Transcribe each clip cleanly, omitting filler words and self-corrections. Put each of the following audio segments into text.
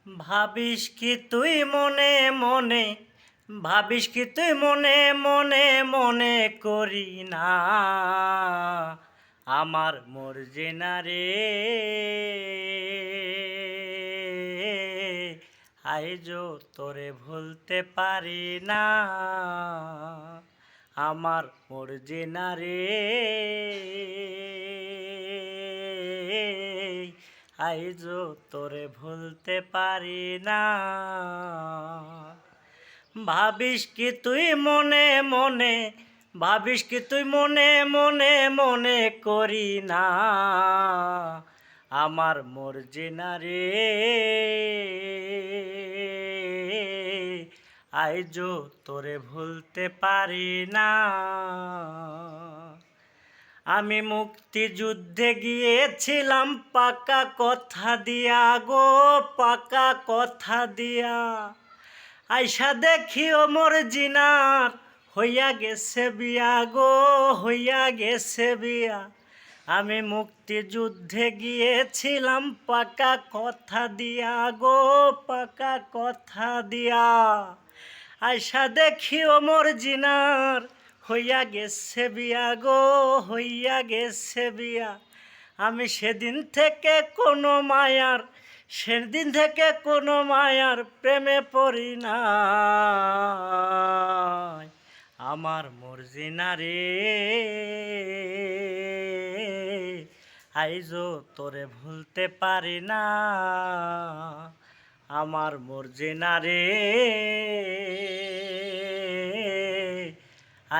ভাবিস কি তুই মনে মনে, ভাবিস কি তুই মনে মনে মনে করি না আমার মরজি না রে। আইজো তোরে ভুলতে পারি না আমার মরজি না রে। আইজো তোরে ভুলতে পারি না। ভাবিস কি তুই মনে মনে, ভাবিস কি তুই মনে মনে মনে করি না আমার মরজি না রে। আইজো তোরে ভুলতে পারি না। আমি মুক্তিযুদ্ধে গিয়েছিলাম পাকা কথা দিয়া গো, পাকা কথা দিয়া। আইসা দেখি ও মরজিনার হইয়া গেছে বিয়া গো, হইয়া গেছে বিয়া। আমি মুক্তিযুদ্ধে গিয়েছিলাম পাকা কথা দিয়া গো, পাকা কথা দিয়া। আইসা দেখি ও মরজিনার হইয়া গেছে বিয়া গো, হইয়া গেছে বিয়া। আমি সেদিন থেকে কোনো মায়ার, সেদিন থেকে কোনো মায়ার প্রেমে পড়ি না আমার মরজি না রে। আইজো তোরে ভুলতে পারি না আমার মরজি না রে।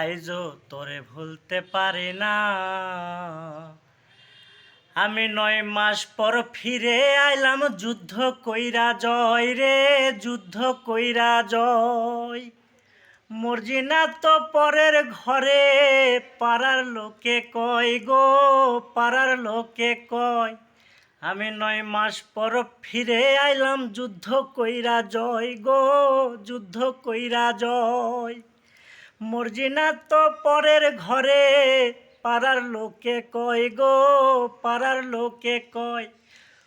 আইজো তোরে ভুলতে পারি না। আমি 9 মাস পর ফিরে আইলাম যুদ্ধ কইরা জয় রে, যুদ্ধ কইরা জয়। মর্জিনা তো পরের ঘরে, পাড়ার লোকে কয় গো, পাড়ার লোকে কয়। আমি 9 মাস পর ফিরে আইলাম যুদ্ধ কইরা জয় গো, যুদ্ধ কইরা জয়। মর্জিনা তো পরের ঘরে, পাড়ার লোকে কয় গো, পাড়ার লোকে কয়।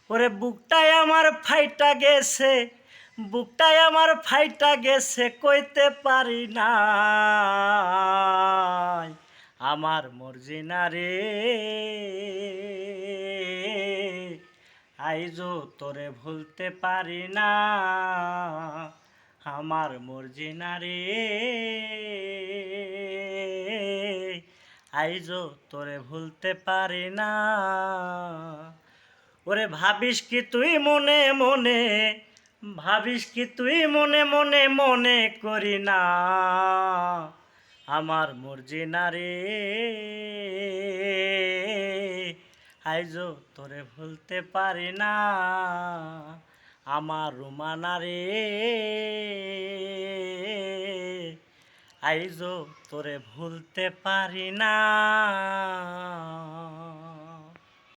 ওরে বুকটাই আমার ফাইটা গেছে, বুকটাই আমার ফাইটা গেছে, কইতে পারি না আমার মরজি না রে। আইজো তোরে ভুলতে পারি না আমার মরজি না রে। আইজো তোরে ভুলতে পারি না। ওরে ভাবিস কি তুই মনে মনে, ভাবিস কি তুই মনে মনে মনে করি না আমার মরজি না রে। আইজো তোরে ভুলতে পারি না আমার রুমানা রে। আইজো তোরে ভুলতে পারি না।